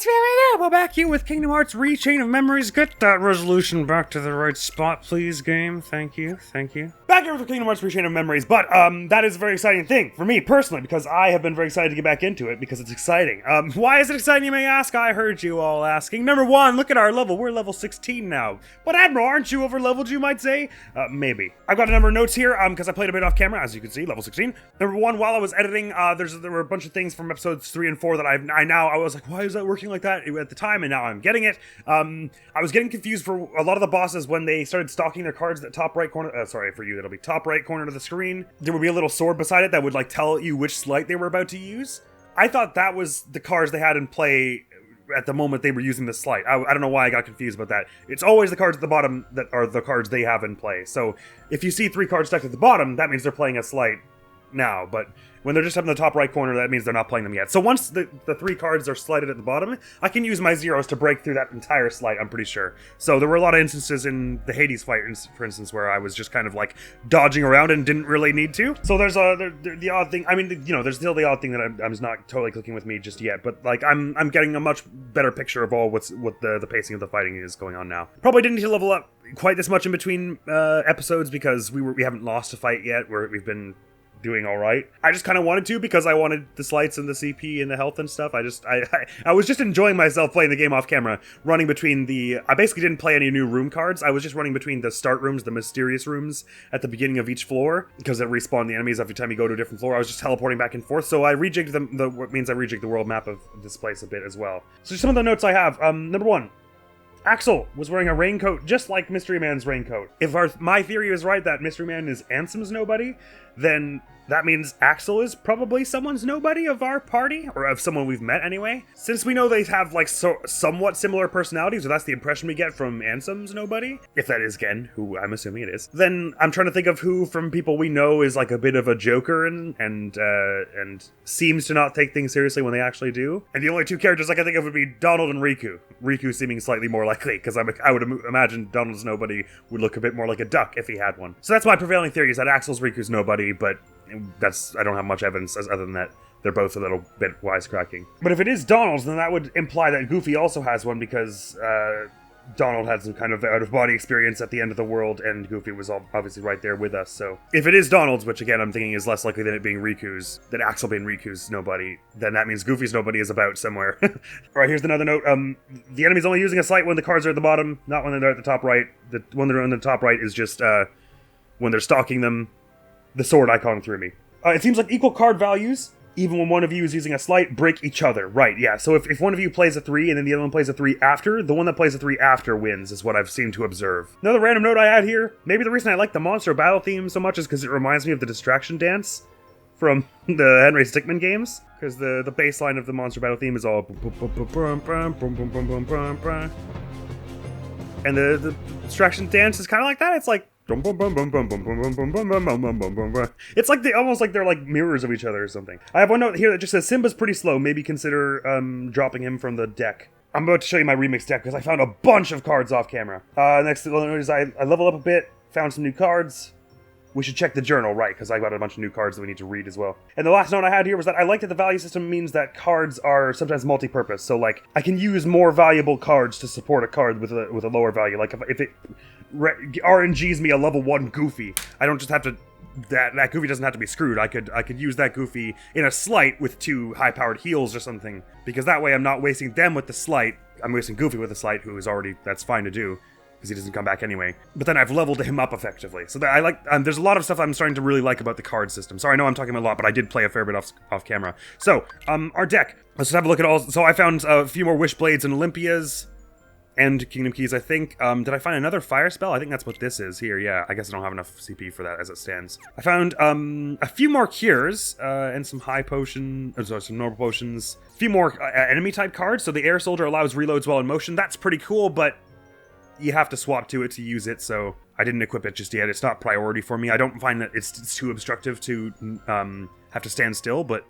What's really up? We're back here with Kingdom Hearts Rechain of Memories. Get that resolution back to the right spot, please, game. Thank you. Back here with Kingdom Hearts Rechain of Memories, but that is a very exciting thing for me, personally, because I have been very excited to get back into it, because it's exciting. Why is it exciting, you may ask? I heard you all asking. Number one, look at our level. We're level 16 now. But Admiral, aren't you over-leveled, you might say? Maybe. I've got a number of notes here, because I played a bit off camera, as you can see, level 16. Number one, while I was editing, there were a bunch of things from episodes 3 and 4 that I was like, why is that working like that at the time, and now I'm getting it. I was getting confused for a lot of the bosses when they started stocking their cards at the top right corner. Sorry for you, that'll be top right corner of the screen. There would be a little sword beside it that would like tell you which sleight they were about to use. I thought that was the cards they had in play at the moment they were using the sleight. I don't know why I got confused about that. It's always the cards at the bottom that are the cards they have in play. So if you see 3 cards stacked at the bottom, that means they're playing a sleight now, but when they're just up in the top right corner, that means they're not playing them yet. So once the 3 cards are slighted at the bottom, I can use my zeros to break through that entire sleight, I'm pretty sure. So there were a lot of instances in the Hades fight, for instance, where I was just kind of like dodging around and didn't really need to. So there's the odd thing. I mean, you know, there's still the odd thing that I'm just not totally clicking with me just yet, but like I'm getting a much better picture of what the pacing of the fighting is going on now. Probably didn't need to level up quite this much in between episodes because we haven't lost a fight yet. We've been doing all right. I just kind of wanted to because I wanted the slights and the CP and the health and stuff. I was just enjoying myself playing the game off camera, running between I basically didn't play any new room cards. I was just running between the start rooms, the mysterious rooms at the beginning of each floor, because it respawned the enemies every time you go to a different floor. I was just teleporting back and forth, so I rejigged what means I rejigged the world map of this place a bit as well. So some of the notes I have. Number one, Axel was wearing a raincoat just like Mystery Man's raincoat. If my theory is right that Mystery Man is Ansem's nobody, then that means Axel is probably someone's nobody of our party, or of someone we've met anyway. Since we know they have like somewhat similar personalities, or that's the impression we get from Ansem's nobody, if that is Gen, who I'm assuming it is, then I'm trying to think of who from people we know is like a bit of a joker and seems to not take things seriously when they actually do. And the only 2 characters I can think of would be Donald and Riku. Riku seeming slightly more likely, because I would imagine Donald's nobody would look a bit more like a duck if he had one. So that's my prevailing theory, is that Axel's Riku's nobody, but I don't have much evidence other than that they're both a little bit wisecracking. But if it is Donald's, then that would imply that Goofy also has one, because Donald had some kind of out-of-body experience at the end of the world, and Goofy was obviously right there with us. So if it is Donald's, which again I'm thinking is less likely than it being Riku's, than Axel being Riku's nobody, then that means Goofy's nobody is about somewhere. Alright, here's another note. The enemy's only using a sleight when the cards are at the bottom, not when they're at the top right. When they're on the top right is just when they're stalking them. The sword icon threw me. It seems like equal card values, even when one of you is using a sleight, break each other. Right, yeah. So if one of you plays a 3 and then the other one plays a 3 after, the one that plays a 3 after wins, is what I've seemed to observe. Another random note I had here, maybe the reason I like the monster battle theme so much is because it reminds me of the distraction dance from the Henry Stickmin games. Because the bass line of the monster battle theme is all... And the distraction dance is kind of like that. It's like... It's like almost like they're like mirrors of each other or something. I have one note here that just says Simba's pretty slow. Maybe consider dropping him from the deck. I'm about to show you my remix deck because I found a bunch of cards off camera. Next note is I level up a bit, found some new cards. We should check the journal, right, because I got a bunch of new cards that we need to read as well. And the last note I had here was that I like that the value system means that cards are sometimes multi-purpose. So, like, I can use more valuable cards to support a card with a lower value. Like, if it RNGs me a level 1 Goofy, I don't just have to... That Goofy doesn't have to be screwed. I could use that Goofy in a sleight with 2 high-powered heals or something. Because that way I'm not wasting them with the sleight. I'm wasting Goofy with the sleight, who is already... That's fine to do, because he doesn't come back anyway. But then I've leveled him up effectively. So that I like, there's a lot of stuff I'm starting to really like about the card system. Sorry, I know I'm talking a lot, but I did play a fair bit off camera. So, our deck. Let's just have a look at all. So I found a few more Wish Blades and Olympias, and Kingdom Keys, I think. Did I find another fire spell? I think that's what this is here, yeah. I guess I don't have enough CP for that as it stands. I found, a few more cures, and some some normal potions. A few more enemy-type cards. So the Air Soldier allows reloads while in motion. That's pretty cool, but you have to swap to it to use it, so I didn't equip it just yet. It's not priority for me. I don't find that it's too obstructive to have to stand still, but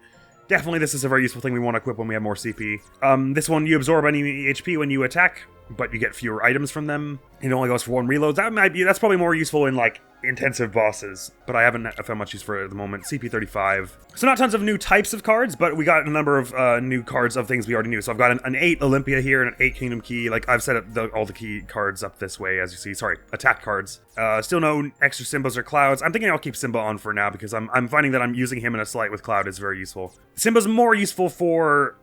definitely this is a very useful thing we want to equip when we have more CP. This one, you absorb any HP when you attack but you get fewer items from them. It only goes for 1 reload. That's probably more useful in like intensive bosses, but I haven't found much use for it at the moment. CP.5. So not tons of new types of cards, but we got a number of new cards of things we already knew. So I've got an 8 Olympia here and an 8 Kingdom Key. Like I've set up all the key cards up this way, as you see. Sorry, attack cards. Still no extra Simbas or Clouds. I'm thinking I'll keep Simba on for now because I'm finding that I'm using him in a slight with Cloud is very useful. Simba's more useful for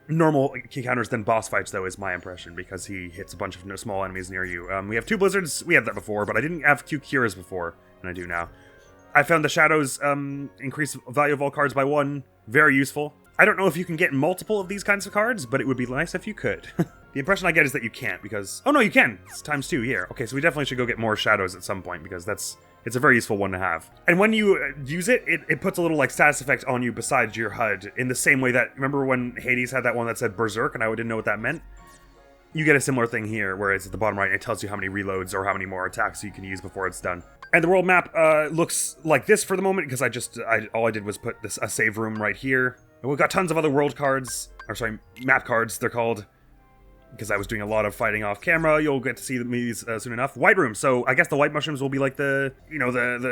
normal key counters than boss fights, though, is my impression, because he hits a bunch of small enemies near you. We have 2 Blizzards. We had that before, but I didn't have Q Curas before, and I do now. I found the Shadows increase value of all cards by 1. Very useful. I don't know if you can get multiple of these kinds of cards, but it would be nice if you could. The impression I get is that you can't, because... Oh, no, you can! It's ×2 here. Okay, so we definitely should go get more Shadows at some point, because it's a very useful one to have. And when you use it, it puts a little like status effect on you besides your HUD in the same way that, remember when Hades had that one that said Berserk and I didn't know what that meant? You get a similar thing here, where it's at the bottom right and it tells you how many reloads or how many more attacks you can use before it's done. And the world map looks like this for the moment, because all I did was put a save room right here. And we've got tons of other world cards, or sorry, map cards they're called, because I was doing a lot of fighting off camera. You'll get to see these soon enough. White room. So I guess the white mushrooms will be like the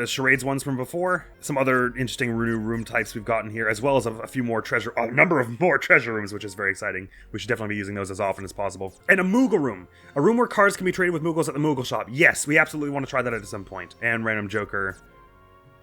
charades ones from before. Some other interesting room types we've gotten here, as well as a number of more treasure rooms, which is very exciting. We should definitely be using those as often as possible. And a Moogle room. A room where cards can be traded with Moogles at the Moogle shop. Yes, we absolutely want to try that at some point. And random Joker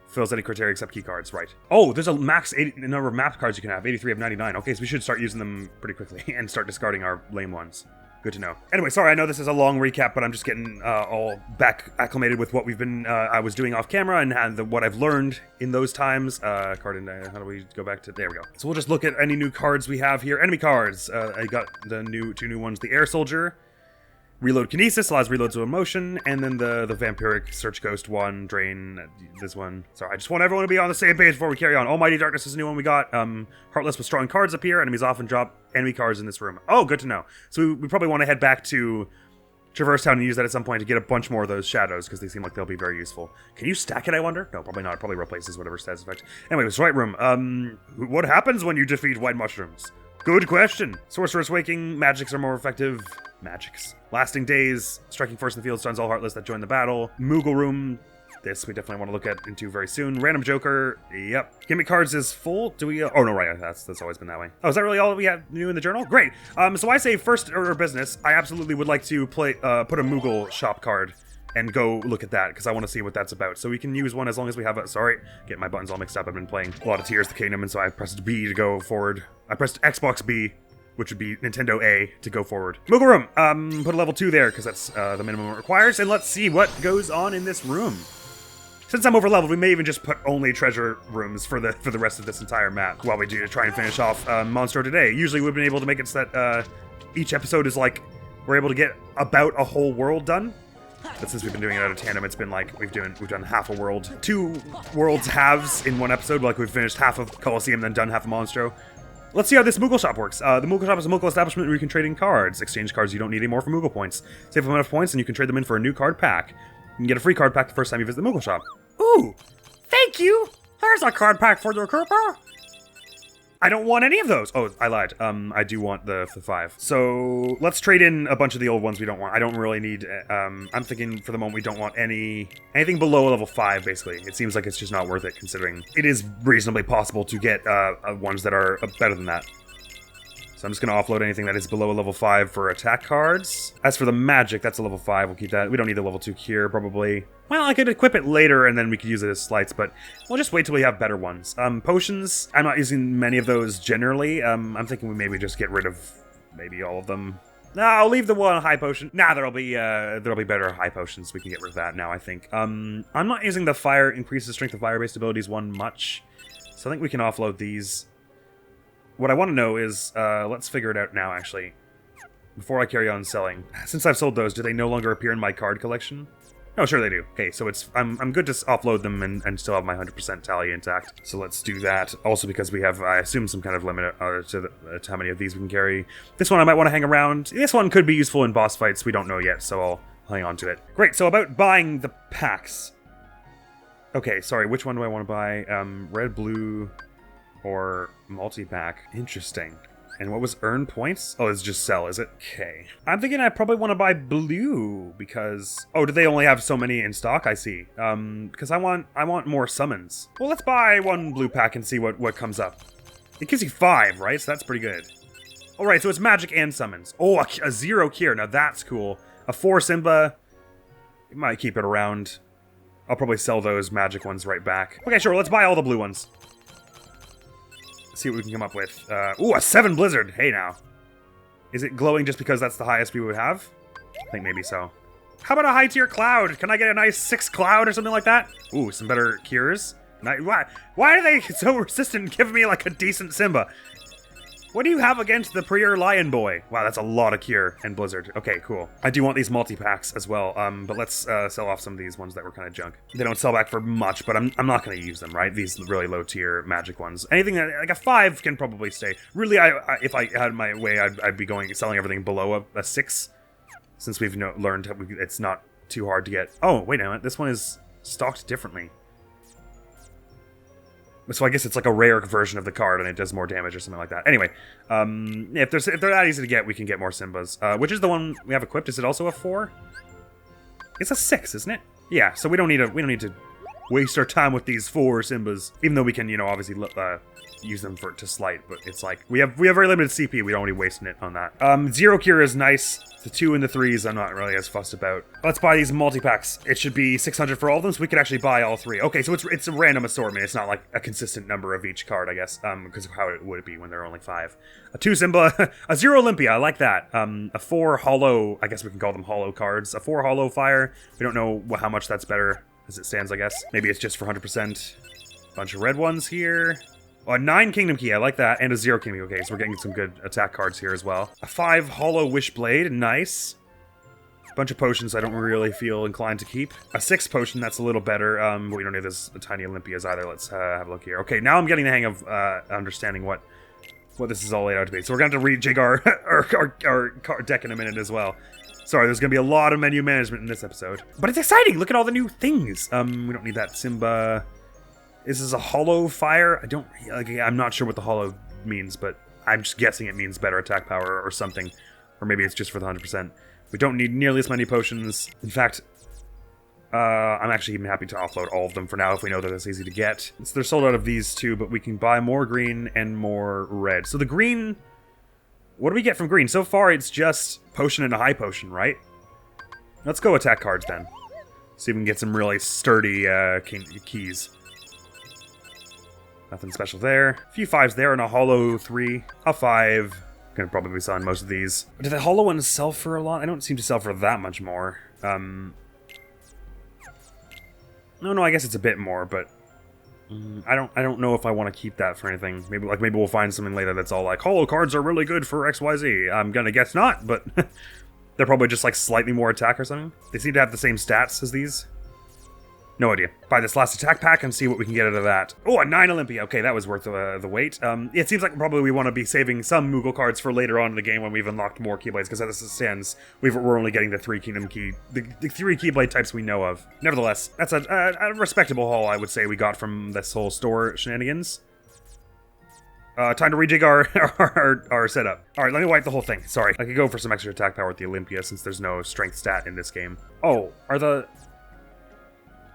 fills any criteria except key cards, right. Oh, there's a max number of map cards you can have, 83 of 99. Okay, so we should start using them pretty quickly and start discarding our lame ones. Good to know. Anyway, sorry, I know this is a long recap, but I'm just getting all back acclimated with what I was doing off camera and what I've learned in those times. How do we go back to, there we go. So we'll just look at any new cards we have here. Enemy cards. I got the 2 new ones, the Air Soldier. Reload Kinesis, allows reloads of emotion, and then the Vampiric Search Ghost one, Drain, this one. Sorry, I just want everyone to be on the same page before we carry on. Almighty Darkness is a new one we got. Heartless with strong cards appear. Enemies often drop enemy cards in this room. Oh, good to know. So we probably want to head back to Traverse Town and use that at some point to get a bunch more of those shadows, because they seem like they'll be very useful. Can you stack it, I wonder? No, probably not. It probably replaces whatever status effect. Anyway, this White Room. What happens when you defeat white mushrooms? Good question. Sorceress Waking, magics are more effective. Magics. Lasting Days, striking first in the field, stuns all Heartless that join the battle. Moogle Room, this we definitely want to look into very soon. Random Joker, yep. Gimmick cards is full. Do we, oh no, right, that's always been that way. Oh, is that really all we have new in the journal? Great. So I say first order of business, I absolutely would like to put a Moogle shop card and go look at that, because I want to see what that's about. So we can use one as long as we have sorry, get my buttons all mixed up. I've been playing a lot of Tears of the Kingdom, and so I pressed B to go forward. I pressed Xbox B, which would be Nintendo A, to go forward. Moogle Room, put a level 2 there, because that's the minimum it requires, and let's see what goes on in this room. Since I'm over-leveled, we may even just put only treasure rooms for the rest of this entire map while we do to try and finish off Monstro today. Usually we've been able to make it so that each episode is like, we're able to get about a whole world done. But since we've been doing it out of tandem, it's been like we've done half a world. 2 worlds halves in one episode, like we've finished half of Colosseum, then done half of Monstro. Let's see how this Moogle Shop works. The Moogle Shop is a Moogle establishment where you can trade in cards. Exchange cards you don't need anymore for Moogle points. Save enough points and you can trade them in for a new card pack. You can get a free card pack the first time you visit the Moogle Shop. Ooh, thank you! There's a card pack for the Cooper! I don't want any of those! Oh, I lied. I do want the 5. So, let's trade in a bunch of the old ones we don't want. I don't really need, I'm thinking for the moment we don't want anything below level 5, basically. It seems like it's just not worth it, considering it is reasonably possible to get ones that are better than that. So I'm just going to offload anything that is below a level 5 for attack cards. As for the magic, that's a level 5. We'll keep that. We don't need the level 2 cure, probably. Well, I could equip it later, and then we could use it as slights, but we'll just wait till we have better ones. Potions, I'm not using many of those generally. I'm thinking we maybe just get rid of maybe all of them. No, I'll leave the one high potion. Nah, there'll be better high potions. We can get rid of that now, I think. I'm not using the fire increases strength of fire-based abilities one much, so I think we can offload these. What I want to know is, let's figure it out now, actually, before I carry on selling. Since I've sold those, do they no longer appear in my card collection? Oh, sure they do. Okay, so I'm good to offload them and still have my 100% tally intact. So let's do that. Also because we have, I assume, some kind of limit to how many of these we can carry. This one I might want to hang around. This one could be useful in boss fights. We don't know yet, so I'll hang on to it. Great, so about buying the packs. Okay, sorry, which one do I want to buy? Red, blue, or multi-pack? Interesting. And what was earn points? Oh, it's just sell, is it? Okay. I'm thinking I probably want to buy blue because... Oh, do they only have so many in stock? I see. Because I want more summons. Well, let's buy one blue pack and see what comes up. It gives you 5, right? So that's pretty good. All right, so it's magic and summons. Oh, a 0 cure. Now that's cool. A 4 Simba. You might keep it around. I'll probably sell those magic ones right back. Okay, sure. Let's buy all the blue ones. See what we can come up with. Ooh, a 7 Blizzard. Hey, now. Is it glowing just because that's the highest we would have? I think maybe so. How about a high tier Cloud? Can I get a nice 6 Cloud or something like that? Ooh, some better cures. Why are they so resistant and giving me like a decent Simba? What do you have against the Prior Lion Boy? Wow, that's a lot of cure and Blizzard. Okay, cool. I do want these multi-packs as well, but let's sell off some of these ones that were kind of junk. They don't sell back for much, but I'm not going to use them, right? These really low-tier magic ones. Anything that, like a 5 can probably stay. Really, if I had my way, I'd be selling everything below a 6, since we've learned it's not too hard to get. Oh, wait a minute, this one is stocked differently. So I guess it's like a rare version of the card and it does more damage or something like that. Anyway, if they're that easy to get, we can get more Simbas. Which is the one we have equipped? Is it also a 4? It's a 6, isn't it? Yeah, so we don't need to waste our time with these 4 Simbas. Even though we can, obviously use them to slight, but it's like we have very limited CP. We don't want to be wasting it on that. 0 cure is nice. The 2 and the 3s I'm not really as fussed about. Let's buy these multi-packs. It should be 600 for all of them, so we could actually buy all 3. Okay, so it's a random assortment. It's not like a consistent number of each card, I guess, because of how it would be when there are only 5. A 2 Simba, a 0 Olympia, I like that. A 4 Hollow, I guess we can call them Hollow cards. A 4 Hollow Fire, we don't know how much that's better as it stands, I guess. Maybe it's just for 100%. Bunch of red ones here. Oh, a 9 Kingdom Key, I like that, and a 0 Kingdom Key. Okay, so we're getting some good attack cards here as well. A 5 Hollow Wishblade, nice. Bunch of potions I don't really feel inclined to keep. A 6 potion, that's a little better, but we don't need this tiny Olympias either. Let's have a look here. Okay, now I'm getting the hang of understanding what this is all laid out to be. So we're going to have to rejig our card deck in a minute as well. Sorry, there's going to be a lot of menu management in this episode. But it's exciting! Look at all the new things! We don't need that Simba... This is a Hollow Fire. I'm not sure what the Hollow means, but I'm just guessing it means better attack power or something. Or maybe it's just for the 100%. We don't need nearly as many potions. In fact, I'm actually even happy to offload all of them for now if we know that it's easy to get. So they're sold out of these two, but we can buy more green and more red. So the green... What do we get from green? So far, it's just potion and a high potion, right? Let's go attack cards then. See if we can get some really sturdy keys. Nothing special there. A few 5s there and a Hollow 3. A 5. Gonna probably be selling most of these. Do the Hollow ones sell for a lot? I don't seem to sell for that much more. No, I guess it's a bit more, but I don't know if I want to keep that for anything. Maybe we'll find something later that's all like, Hollow cards are really good for XYZ. I'm gonna guess not, but they're probably just like slightly more attack or something. They seem to have the same stats as these. No idea. Buy this last attack pack and see what we can get out of that. Oh, a 9 Olympia. Okay, that was worth the wait. It seems like probably we want to be saving some Moogle cards for later on in the game when we've unlocked more Keyblades, because as it stands, we're only getting the 3 Kingdom Key, the 3 Keyblade types we know of. Nevertheless, that's a respectable haul, I would say, we got from this whole store shenanigans. Time to rejig our setup. Alright, let me wipe the whole thing. Sorry. I could go for some extra attack power with the Olympia since there's no strength stat in this game. Oh, are the...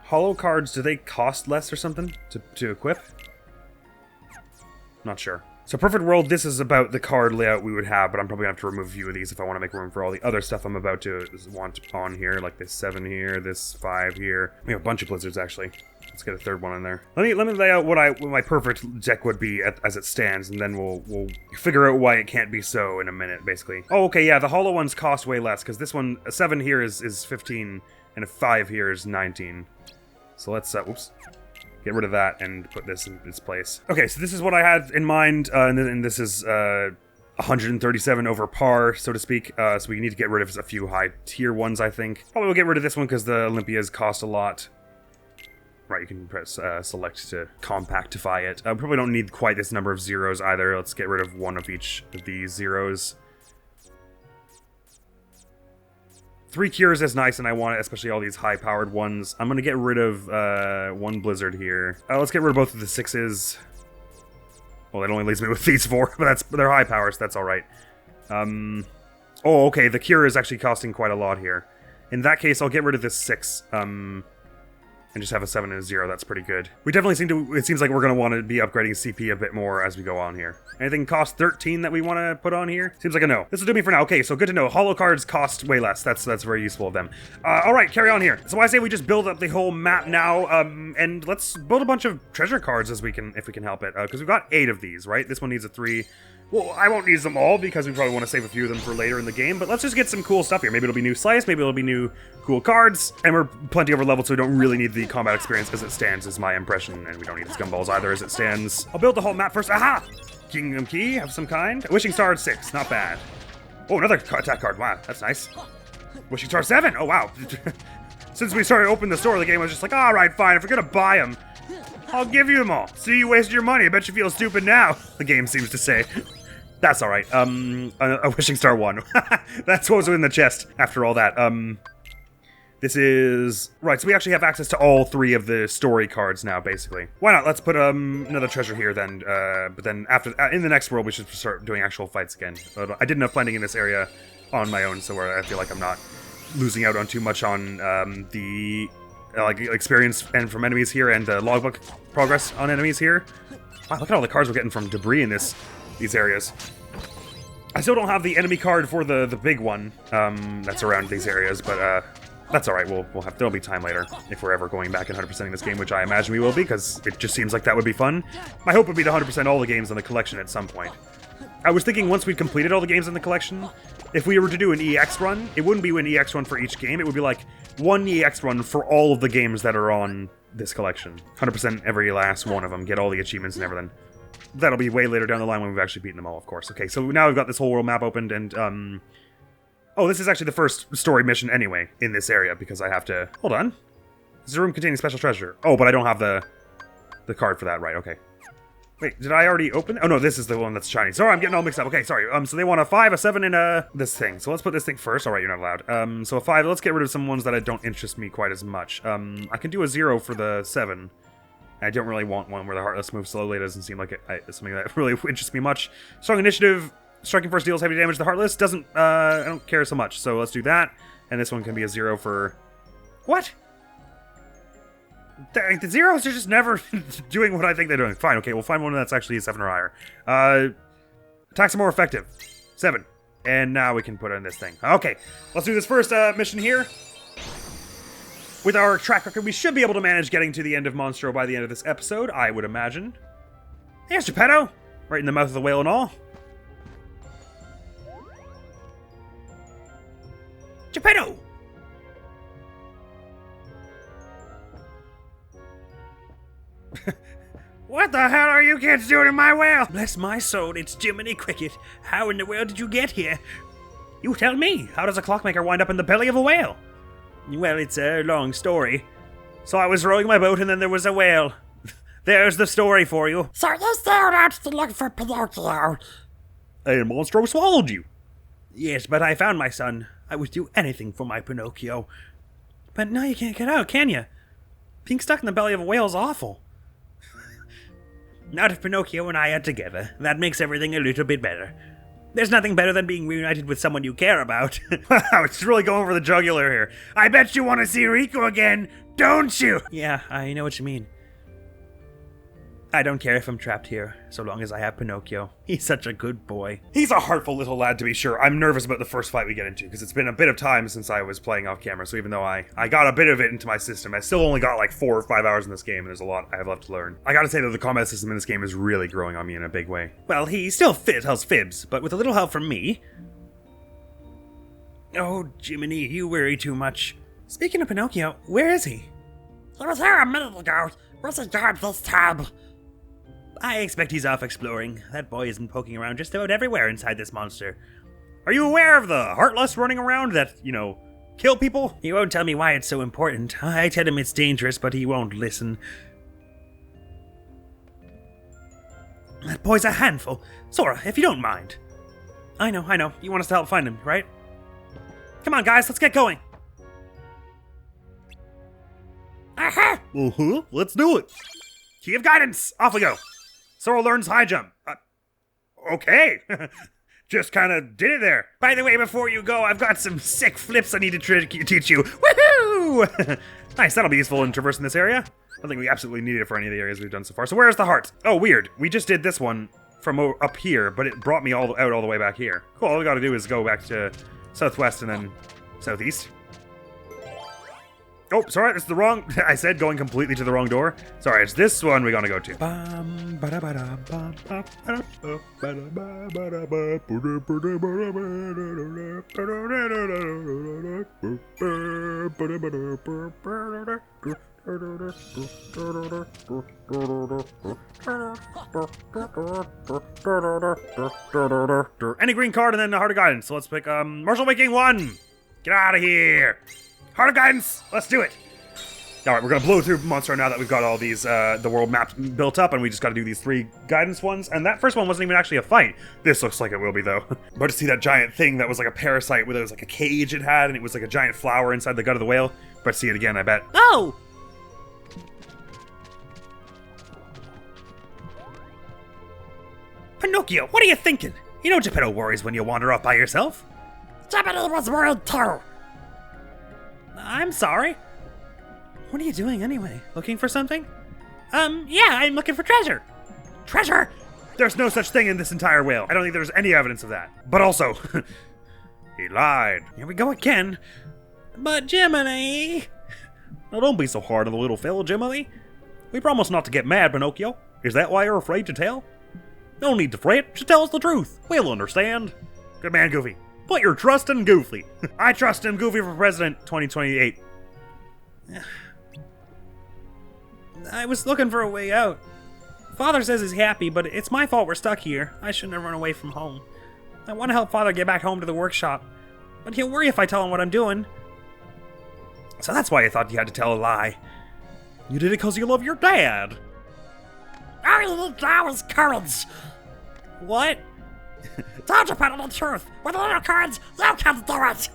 Hollow cards, do they cost less or something to equip? Not sure. So Perfect World, this is about the card layout we would have, but I'm probably going to have to remove a few of these if I want to make room for all the other stuff I'm about to want on here, like this 7 here, this 5 here. We have a bunch of Blizzards, actually. Let's get a 3rd one in there. Let me lay out what my perfect deck would be as it stands, and then we'll figure out why it can't be so in a minute, basically. Oh, okay, yeah, the Hollow ones cost way less, because this one, a 7 here is 15, and a 5 here is 19. So let's, oops, get rid of that and put this in its place. Okay, so this is what I had in mind, and this is 137 over par, so to speak. So we need to get rid of a few high tier ones, I think. Probably we'll get rid of this one because the Olympias cost a lot. Right, you can press select to compactify it. Probably don't need quite this number of zeros either. Let's get rid of one of each of these zeros. 3 cures is nice, and I want it, especially all these high-powered ones. I'm going to get rid of 1 Blizzard here. Let's get rid of both of the 6s. Well, it only leaves me with these 4, but they're high power, so that's alright. Oh, okay, the cure is actually costing quite a lot here. In that case, I'll get rid of this 6, and just have a 7 and a 0. That's pretty good. We definitely it seems like we're going to want to be upgrading CP a bit more as we go on here. Anything cost 13 that we want to put on here? Seems like a no. This will do me for now. Okay, so good to know. Holo cards cost way less. That's very useful of them. All right, carry on here. So I say we just build up the whole map now, and let's build a bunch of treasure cards if we can help it. Because we've got 8 of these, right? This one needs a 3. Well, I won't use them all because we probably want to save a few of them for later in the game, but let's just get some cool stuff here. Maybe it'll be new slice, maybe it'll be new cool cards, and we're plenty over leveled, so we don't really need the combat experience as it stands, is my impression, and we don't need the scumballs either as it stands. I'll build the whole map first. Aha! Kingdom Key of some kind. Wishing Star 6, not bad. Oh, another attack card. Wow, that's nice. Wishing Star 7. Oh, wow. Since we started opening the store, the game was just like, all right, fine, if we're gonna buy them, I'll give you them all. See, you wasted your money. I bet you feel stupid now, the game seems to say. That's all right. A Wishing Star 1. That's what was in the chest after all that. This is... Right, so we actually have access to all 3 of the story cards now, basically. Why not? Let's put another treasure here then. But then after... in the next world, we should start doing actual fights again. I did enough finding in this area on my own, so I feel like I'm not losing out on too much on the experience and from enemies here and the logbook progress on enemies here. Wow, look at all the cards we're getting from debris in these areas. I still don't have the enemy card for the big one that's around these areas, but that's alright. There'll be time later if we're ever going back and 100%ing this game, which I imagine we will be, because it just seems like that would be fun. My hope would be to 100% all the games in the collection at some point. I was thinking once we'd completed all the games in the collection, if we were to do an EX run, it wouldn't be an EX run for each game, it would be like one EX run for all of the games that are on this collection. 100% every last one of them, get all the achievements and everything. That'll be way later down the line when we've actually beaten them all, of course. Okay, so now we've got this whole world map opened, and, oh, this is actually the first story mission anyway, in this area, because I have to... Hold on. This is a room containing special treasure. Oh, but I don't have the card for that, right, okay. Wait, did I already open? Oh, no, this is the one that's shiny. Sorry, I'm getting all mixed up. Okay, sorry. So they want a 5, a 7, and this thing. So let's put this thing first. All right, you're not allowed. So a 5, let's get rid of some ones that don't interest me quite as much. I can do a 0 for the 7. I don't really want one where the Heartless moves slowly. It doesn't seem like it's something that really interests me much. Strong Initiative, striking first deals heavy damage to the Heartless. Doesn't, I don't care so much. So let's do that. And this one can be a 0 for... What? The zeros are just never doing what I think they're doing. Fine, okay, we'll find one that's actually a 7 or higher. Attacks are more effective. 7. And now we can put in this thing. Okay, let's do this first mission here. With our track record, we should be able to manage getting to the end of Monstro by the end of this episode, I would imagine. Here's Geppetto! Right in the mouth of the whale and all. Geppetto! What the hell are you kids doing in my whale? Bless my soul, it's Jiminy Cricket. How in the world did you get here? You tell me, how does a clockmaker wind up in the belly of a whale? Well, it's a long story. So I was rowing my boat and then there was a whale. There's the story for you. So you sailed out to look for Pinocchio. And Monstro swallowed you. Yes, but I found my son. I would do anything for my Pinocchio. But now you can't get out, can you? Being stuck in the belly of a whale is awful. Not if Pinocchio and I are together. That makes everything a little bit better. There's nothing better than being reunited with someone you care about. Wow, it's really going for the jugular here. I bet you want to see Rico again, don't you? Yeah, I know what you mean. I don't care if I'm trapped here, so long as I have Pinocchio. He's such a good boy. He's a heartful little lad, to be sure. I'm nervous about the first fight we get into, because it's been a bit of time since I was playing off camera, so even though I got a bit of it into my system, I still only got like 4 or 5 hours in this game, and there's a lot I have left to learn. I gotta say that the combat system in this game is really growing on me in a big way. Well, he still tells fibs, but with a little help from me... Oh, Jiminy, you worry too much. Speaking of Pinocchio, where is he? He was here a minute ago. Where's he gone this time? I expect he's off exploring. That boy has been poking around just about everywhere inside this monster. Are you aware of the Heartless running around that, kill people? He won't tell me why it's so important. I tell him it's dangerous, but he won't listen. That boy's a handful. Sora, if you don't mind. I know. You want us to help find him, right? Come on, guys, let's get going. Aha! Let's do it. Key of Guidance. Off we go. Sora learns high jump. Okay. Just kind of did it there. By the way, before you go, I've got some sick flips I need to teach you. Woohoo! Nice, that'll be useful in traversing this area. I don't think we absolutely need it for any of the areas we've done so far. So where's the heart? Oh, weird. We just did this one from up here, but it brought me out all the way back here. Cool, all we gotta do is go back to southwest and then southeast. Oh, sorry, it's the wrong... I said going completely to the wrong door. Sorry, it's this one we're gonna go to. Any green card and then the Heart of Guidance. So let's pick Martial Waking 1. Get out of here. Heart of Guidance. Let's do it. All right, we're gonna blow through Monster now that we've got all these the world map built up, and we just got to do these 3 guidance ones. And that first one wasn't even actually a fight. This looks like it will be though. But to see that giant thing that was like a parasite, where there was like a cage it had, and it was like a giant flower inside the gut of the whale. But to see it again, I bet. Oh! Pinocchio, what are you thinking? You know Geppetto worries when you wander off by yourself. Geppetto was worried too. I'm sorry. What are you doing anyway? Looking for something? Yeah, I'm looking for treasure. Treasure? There's no such thing in this entire whale. I don't think there's any evidence of that. But also, he lied. Here we go again. But Jiminy... Now don't be so hard on the little fellow, Jiminy. We promised not to get mad, Pinocchio. Is that why you're afraid to tell? No need to fret, just tell us the truth. We'll understand. Good man, Goofy. Put your trust in Goofy. I trust in Goofy for President 2028. I was looking for a way out. Father says he's happy, but it's my fault we're stuck here. I shouldn't have run away from home. I want to help Father get back home to the workshop, but he'll worry if I tell him what I'm doing. So that's why you thought you had to tell a lie. You did it because you love your dad. All you need now is courage. What? Don't depend on the truth. With a little courage, you can do it.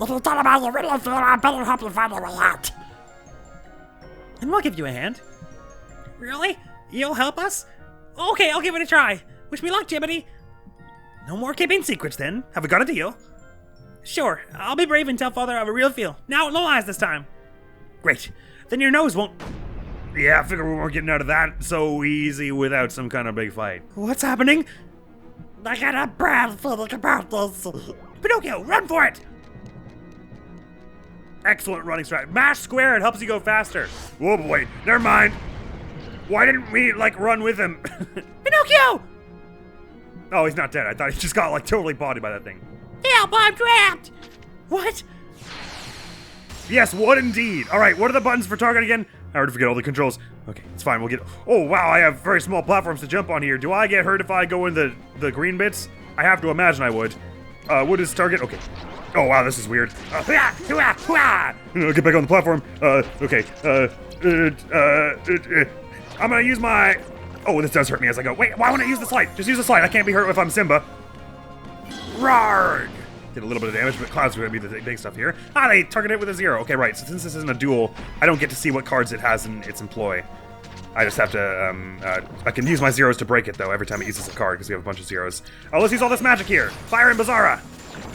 If you tell about your really feel, I better help you find a way out. And we'll give you a hand. Really? You'll help us? Okay, I'll give it a try. Wish me luck, Jiminy. No more keeping secrets then. Have we got a deal? Sure, I'll be brave and tell Father I have a real feel. Now, no lies this time. Great. Then your nose won't... Yeah, I figure we weren't getting out of that so easy without some kind of big fight. What's happening? I got a bad feeling about this. Pinocchio, run for it! Excellent running strat. Mash square, it helps you go faster. Oh boy, never mind. Why didn't we, like, run with him? Pinocchio! Oh, he's not dead. I thought he just got, like, totally bodied by that thing. Help, I'm trapped. What? Yes, what indeed. All right, what are the buttons for target again? I already forget all the controls. Okay, it's fine. We'll get... Oh, wow, I have very small platforms to jump on here. Do I get hurt if I go in the green bits? I have to imagine I would. What is target? Okay. Oh, wow, this is weird. Get back on the platform. Okay. I'm gonna use my... Oh, this does hurt me as I go. Wait, why won't I use the slide? Just use the slide. I can't be hurt if I'm Simba. Roar! Did a little bit of damage, but Cloud's gonna be the big stuff here. Ah, they target it with a 0. Okay, right. So since this isn't a duel, I don't get to see what cards it has in its employ. I just have to, I can use my 0s to break it, though, every time it uses a card, because we have a bunch of 0s. Oh, let's use all this magic here. Fire and Bizarra.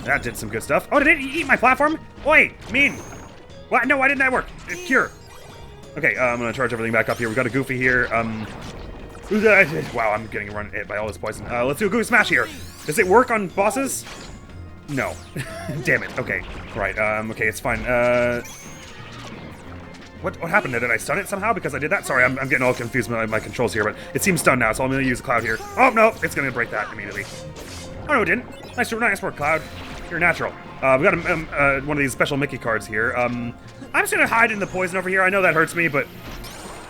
That did some good stuff. Oh, did it eat my platform? Oi, mean. What? No, why didn't that work? Cure. Okay, I'm gonna charge everything back up here. We got a Goofy here. Wow, I'm getting hit by all this poison. Let's do a Goofy Smash here. Does it work on bosses? No. Damn it. Okay. Right. Okay, it's fine. What happened? Did I stun it somehow because I did that? Sorry, I'm getting all confused with my controls here, but it seems stunned now, so I'm gonna use a Cloud here. Oh, no, it's gonna break that immediately. Oh, no, it didn't. Nice work, Cloud. You're natural. We got one of these special Mickey cards here. I'm just gonna hide in the poison over here. I know that hurts me, but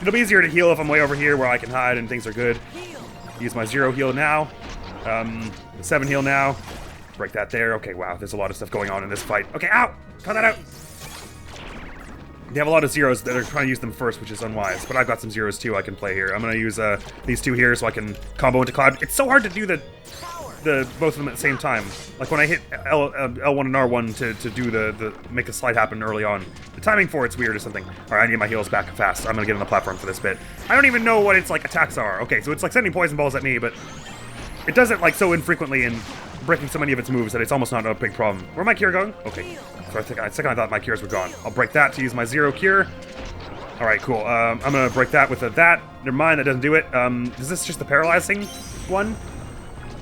it'll be easier to heal if I'm way over here where I can hide and things are good. Use my 0 heal now. 7 heal now. Break that there. Okay, wow, there's a lot of stuff going on in this fight. Okay, ow! Cut that out! They have a lot of 0s that are trying to use them first, which is unwise. But I've got some 0s too I can play here. I'm gonna use these 2 here so I can combo into Cloud. It's so hard to do both of them at the same time. Like when I hit L1 and R1 to do the make the slide happen early on. The timing for it's weird or something. Alright, I need my heals back fast. I'm gonna get on the platform for this bit. I don't even know what its like attacks are. Okay, so it's like sending poison balls at me, but it does it like so infrequently and breaking so many of its moves that it's almost not a big problem. Where my cure going? Okay. For a second I thought my cures were gone. I'll break that to use my 0 cure. Alright, cool. I'm gonna break that with that. Never mind, that doesn't do it. Is this just the paralyzing one?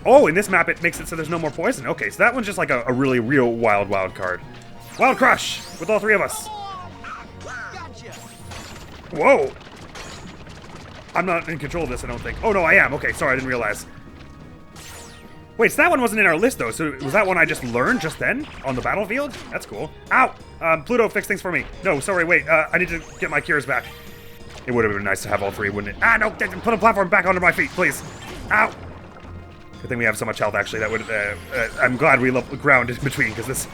Oh, in this map it makes it so there's no more poison. Okay, so that one's just like a really real wild card. Wild Crush with all 3 of us. Whoa! I'm not in control of this, I don't think. Oh no, I am. Okay, sorry, I didn't realize. Wait, so that one wasn't in our list though, so was that one I just learned just then? On the battlefield? That's cool. Ow! Pluto, fix things for me. No, sorry, wait, I need to get my cures back. It would have been nice to have all 3, wouldn't it? Ah, no, put a platform back under my feet, please. Ow! Good thing we have so much health, actually. That would, I'm glad we left ground in between, because this...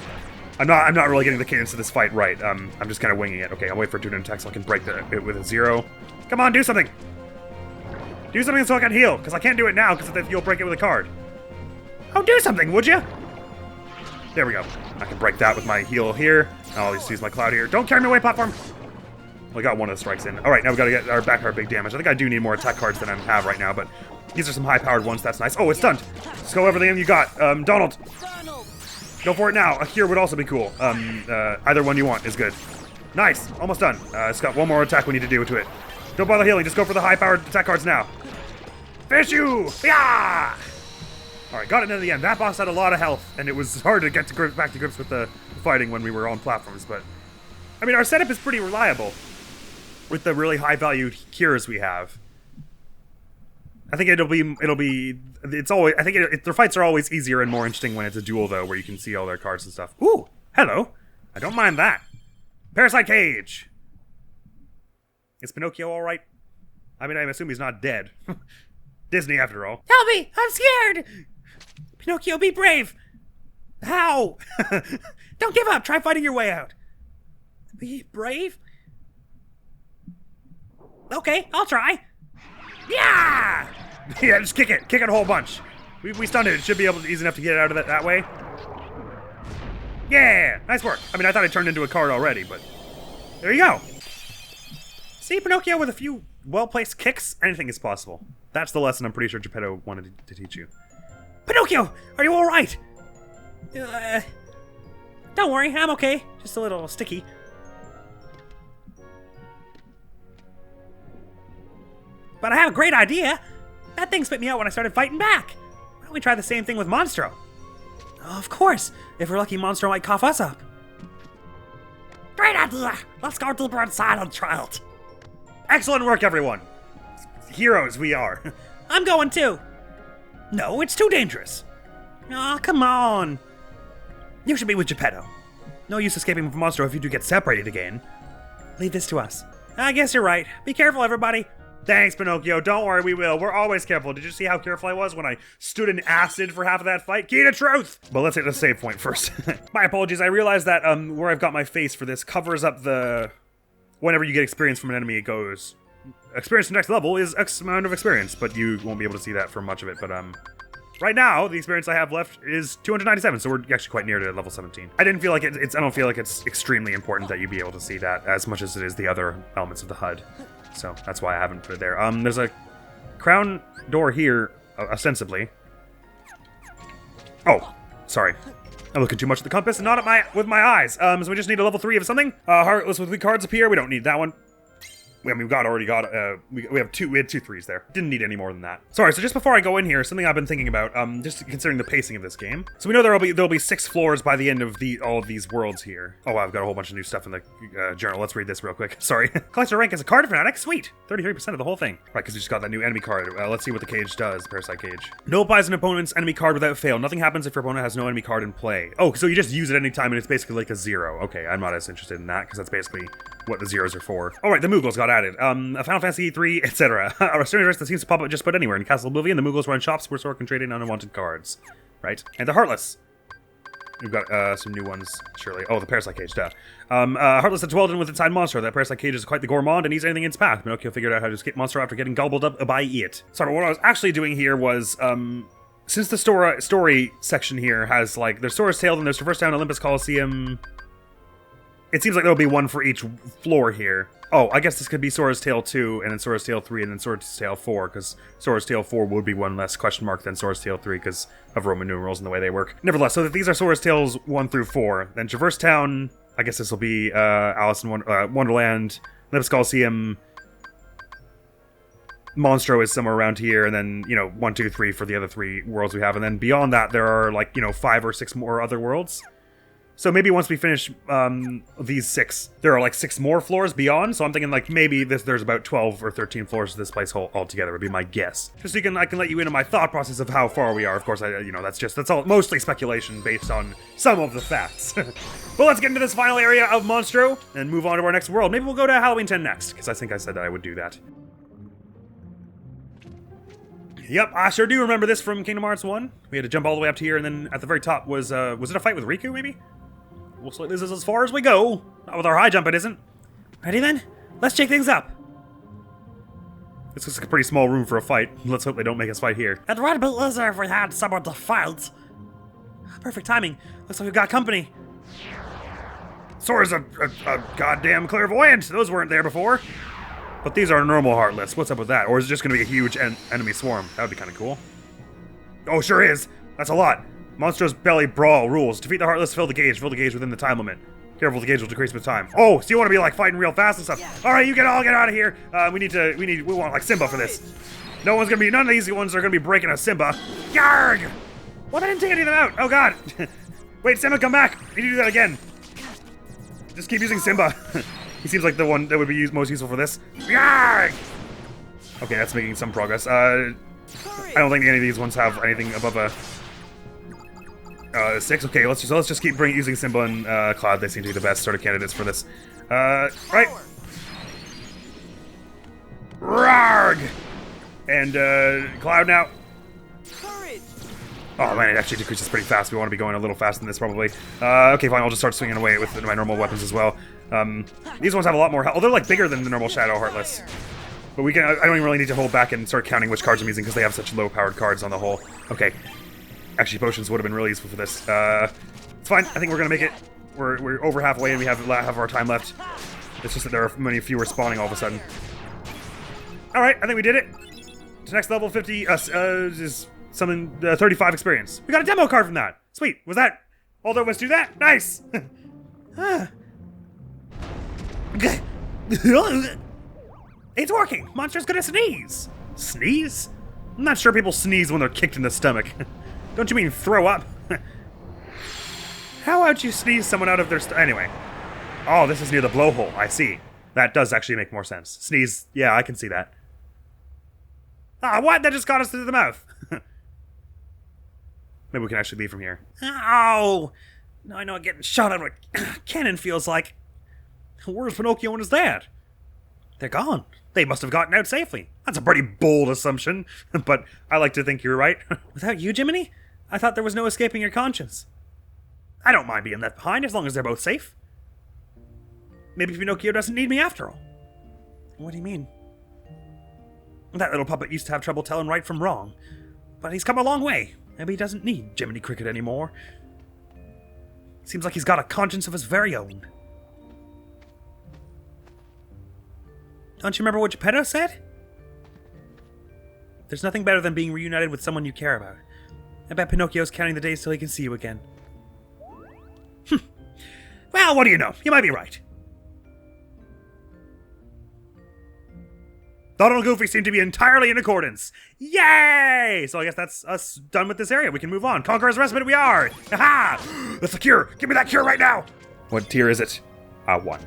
I'm not really getting the cadence of this fight right. I'm just kind of winging it. Okay, I'll wait for Dude attack so I can break it with a 0. Come on, do something! Do something so I can heal, because I can't do it now, because you'll break it with a card. Oh, do something, would you? There we go. I can break that with my heal here. I'll just use my cloud here. Don't carry me away, platform! We got one of the strikes in. Alright, now we gotta get our big damage. I think I do need more attack cards than I have right now, but these are some high-powered ones. That's nice. Oh, it's stunned. Let's go everything you got. Donald. Go for it now. A cure would also be cool. Either one you want is good. Nice. Almost done. It's got one more attack we need to do to it. Don't bother healing. Just go for the high-powered attack cards now. Fish you! Yeah! Alright, got it in the end. That boss had a lot of health, and it was hard to get back to grips with the fighting when we were on platforms, but... I mean, our setup is pretty reliable with the really high-valued cures we have. I think their fights are always easier and more interesting when it's a duel, though, where you can see all their cards and stuff. Ooh, hello. I don't mind that. Parasite Cage. Is Pinocchio all right? I mean, I assume he's not dead. Disney, after all. Help me! I'm scared! Pinocchio, be brave! How? Don't give up! Try fighting your way out. Be brave? Okay, I'll try. Yeah! Yeah, just kick it. Kick it a whole bunch. We stunned it. It should be easy enough to get it out of that way. Yeah! Nice work. I mean, I thought it turned into a card already, but... There you go. See, Pinocchio, with a few well-placed kicks, anything is possible. That's the lesson I'm pretty sure Geppetto wanted to teach you. Pinocchio! Are you alright? Don't worry, I'm okay. Just a little sticky. But I have a great idea. That thing spit me out when I started fighting back. Why don't we try the same thing with Monstro? Oh, of course. If we're lucky, Monstro might cough us up. Great idea! Let's go deeper inside and try it. Excellent work, everyone. Heroes we are. I'm going too. No, it's too dangerous. Aw, come on. You should be with Geppetto. No use escaping from Monstro if you do get separated again. Leave this to us. I guess you're right. Be careful, everybody. Thanks, Pinocchio. Don't worry, we will. We're always careful. Did you see how careful I was when I stood in acid for half of that fight? Key to truth! But let's hit the save point first. My apologies. I realized that where I've got my face for this covers up the... Whenever you get experience from an enemy, it goes... Experience to next level is X amount of experience, but you won't be able to see that for much of it. But right now, the experience I have left is 297, so we're actually quite near to level 17. I didn't feel like I don't feel like it's extremely important that you be able to see that as much as it is the other elements of the HUD. So that's why I haven't put it there. There's a crown door here, ostensibly. Oh, sorry. I'm looking too much at the compass and not at with my eyes. So we just need a level 3 of something. Heartless with weak cards appear. We don't need that one. I mean, we had two 3s there. Didn't need any more than that. Sorry, so just before I go in here, something I've been thinking about, just considering the pacing of this game. So we know there'll be 6 floors by the end of all of these worlds here. Oh, I've got a whole bunch of new stuff in the journal. Let's read this real quick. Sorry. Collector rank as a card fanatic. Sweet. 33% of the whole thing. Right, because we just got that new enemy card. Let's see what the cage does, the Parasite Cage. No applies an opponent's enemy card without fail. Nothing happens if your opponent has no enemy card in play. Oh, so you just use it anytime and it's basically like a 0. Okay, I'm not as interested in that because that's basically what the 0s are for. All right, the Moogles got added. A Final Fantasy 3, etc. A strange race that seems to pop up just about anywhere. In Castle Oblivion, the Moogles run shops where Sora can trade in unwanted cards. Right? And the Heartless. We've got some new ones, surely. Oh, the Parasite Cage, duh. Heartless had dwelled in with inside Monstro. That Parasite Cage is quite the gourmand and eats anything in its path. Pinocchio figured out how to escape Monstro after getting gobbled up by it. Sorry, what I was actually doing here was, since the story section here has, like, there's Sora's Tale and there's Traverse Town Olympus Coliseum... it seems like there'll be one for each floor here. Oh, I guess this could be Sora's Tale 2, and then Sora's Tale 3, and then Sora's Tale 4, because Sora's Tale 4 would be one less question mark than Sora's Tale 3, because of Roman numerals and the way they work. Nevertheless, so that these are Sora's Tales 1 through 4. Then Traverse Town, I guess this will be Alice in Wonderland, Lips Coliseum, Monstro is somewhere around here, and then, 1, 2, 3 for the other 3 worlds we have, and then beyond that there are, 5 or 6 more other worlds. So maybe once we finish these 6, there are 6 more floors beyond. So I'm thinking maybe there's about 12 or 13 floors to this place altogether would be my guess. Just so I can let you into my thought process of how far we are. Of course, that's all mostly speculation based on some of the facts. But let's get into this final area of Monstro and move on to our next world. Maybe we'll go to Halloween Town next, because I think I said that I would do that. Yep, I sure do remember this from Kingdom Hearts 1. We had to jump all the way up to here, and then at the very top was it a fight with Riku, maybe? Looks like this is as far as we go. Not with our high jump, it isn't. Ready then? Let's shake things up. This looks like a pretty small room for a fight. Let's hope they don't make us fight here. It would be easier if we had someone to fight. Perfect timing. Looks like we've got company. Sora's a goddamn clairvoyant. Those weren't there before. But these are normal Heartless. What's up with that? Or is it just going to be a huge enemy swarm? That would be kind of cool. Oh, sure is. That's a lot. Monstro's Belly Brawl rules. Defeat the Heartless, fill the gauge within the time limit. Careful, the gauge will decrease with time. Oh, so you want to be fighting real fast and stuff. All right, you all get out of here. We want Simba for this. None of these ones are gonna be breaking a Simba. Yarg! What? I didn't take any of them out. Oh God. Wait, Simba, come back. We need to do that again. Just keep using Simba. He seems like the one that would be most useful for this. Yarg! Okay, that's making some progress. I don't think any of these ones have anything above a 6. Okay, let's just keep using Simba and Cloud. They seem to be the best sort of candidates for this. Right. Rarg! And Cloud now. Oh man, it actually decreases pretty fast. We want to be going a little faster than this probably. Okay, fine. I'll just start swinging away with my normal weapons as well. These ones have a lot more health. Oh, they're bigger than the normal Shadow Heartless. But I don't even really need to hold back and start counting which cards I'm using because they have such low-powered cards on the whole. Okay. Actually, potions would have been really useful for this. It's fine. I think we're gonna make it. We're over halfway and we have half of our time left. It's just that there are many fewer spawning all of a sudden. All right, I think we did it. To next level 50 is something 35 experience. We got a demo card from that. Sweet. Was that all there was to that? Nice. It's working. Monster's gonna sneeze. Sneeze? I'm not sure people sneeze when they're kicked in the stomach. Don't you mean throw up? How would you sneeze someone out of their anyway. Oh, this is near the blowhole. I see. That does actually make more sense. Sneeze. Yeah, I can see that. Ah, what? That just got us through the mouth. Maybe we can actually leave from here. Oh! Now I know what getting shot out of a cannon feels like. Where's Pinocchio and his dad? They're gone. They must have gotten out safely. That's a pretty bold assumption, but I like to think you're right. Without you, Jiminy? I thought there was no escaping your conscience. I don't mind being left behind as long as they're both safe. Maybe Pinocchio doesn't need me after all. What do you mean? That little puppet used to have trouble telling right from wrong, but he's come a long way. Maybe he doesn't need Jiminy Cricket anymore. Seems like he's got a conscience of his very own. Don't you remember what Geppetto said? There's nothing better than being reunited with someone you care about. I bet Pinocchio's counting the days till he can see you again. Well, what do you know? You might be right. Donald and Goofy seem to be entirely in accordance. Yay! So I guess that's us done with this area. We can move on. Conqueror's Respite we are! Aha! That's the cure! Give me that cure right now! What tier is it? 1.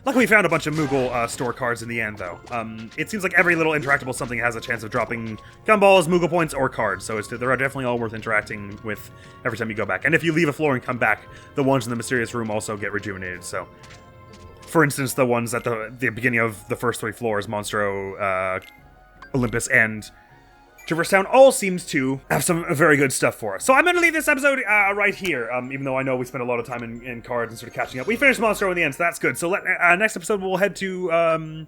Luckily we found a bunch of Moogle store cards in the end, though. It seems like every little interactable something has a chance of dropping gumballs, Moogle points, or cards, so they're definitely all worth interacting with every time you go back. And if you leave a floor and come back, the ones in the mysterious room also get rejuvenated, so... For instance, the ones at the beginning of the first 3 floors, Monstro, Olympus, and Traverse Town, all seems to have some very good stuff for us. So I'm going to leave this episode right here, even though I know we spent a lot of time in cards and sort of catching up. We finished Monstro in the end, so that's good. So next episode we'll head to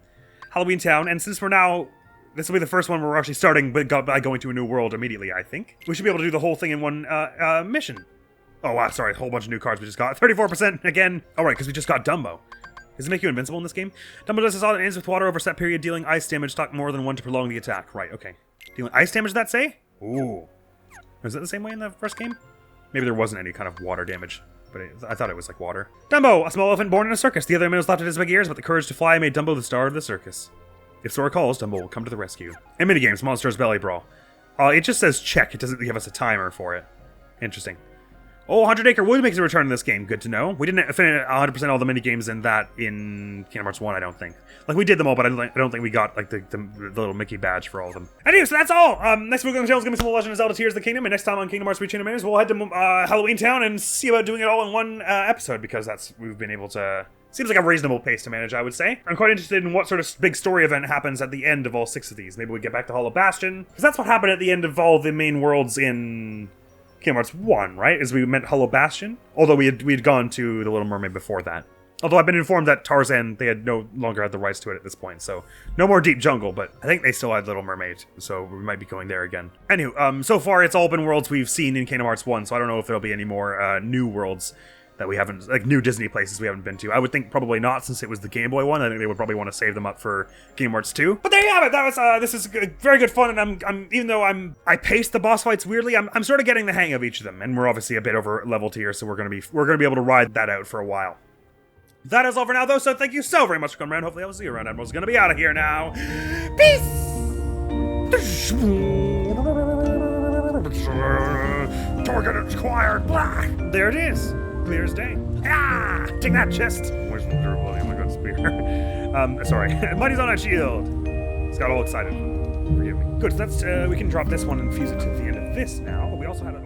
Halloween Town, and since we're now... This will be the first one where we're actually starting by going to a new world immediately, I think. We should be able to do the whole thing in one mission. Oh, wow, sorry, a whole bunch of new cards we just got. 34% again. All right, because we just got Dumbo. Does it make you invincible in this game? Dumbo does this all and ends with water over set period, dealing ice damage. Stock more than 1 to prolong the attack. Right, okay. Dealing ice damage, did that say? Ooh. Was that the same way in the first game? Maybe there wasn't any kind of water damage, but I thought it was like water. Dumbo, a small elephant born in a circus. The other animals laughed at his big ears, but the courage to fly made Dumbo the star of the circus. If Sora calls, Dumbo will come to the rescue. And minigames, Monsters Belly Brawl. It just says check. It doesn't give us a timer for it. Interesting. Oh, 100 Acre Wood makes a return in this game. Good to know. We didn't finish 100% all the mini-games in that in Kingdom Hearts 1, I don't think. Like, we did them all, but I don't think we got, like, the little Mickey badge for all of them. Anyway, so that's all. Next week on the channel is going to be some more Legend of Zelda Tears of the Kingdom, and next time on Kingdom Hearts Rechain of Memories, we'll head to Halloween Town and see about doing it all in one episode, because we've been able to... Seems like a reasonable pace to manage, I would say. I'm quite interested in what sort of big story event happens at the end of all 6 of these. Maybe we get back to Hollow Bastion, because that's what happened at the end of all the main worlds in... Kingdom Hearts 1, right? As we meant Hollow Bastion. Although we had gone to The Little Mermaid before that. Although I've been informed that Tarzan, they had no longer had the rights to it at this point, so no more Deep Jungle, but I think they still had Little Mermaid, so we might be going there again. Anywho, so far it's all been worlds we've seen in Kingdom Hearts 1, so I don't know if there'll be any more new worlds that we haven't, like new Disney places we haven't been to. I would think probably not, since it was the Game Boy one. I think they would probably want to save them up for Kingdom Hearts 2. But there you have it. That was this is very good fun, and I'm even though I paced the boss fights weirdly, I'm sort of getting the hang of each of them, and we're obviously a bit over leveled here, so we're gonna be able to ride that out for a while. That is all for now, though. So thank you so very much for coming around. Hopefully, I will see you around. Admiral's gonna be out of here now. Peace. Target acquired. Blah. There it is. Clear as day. Ah! Take that, chest! Where's the durability? Oh my god, spear. Sorry. Mighty's on a shield! It's got all excited. Forgive me. Good, so that's, we can drop this one and fuse it to the end of this now. We also had an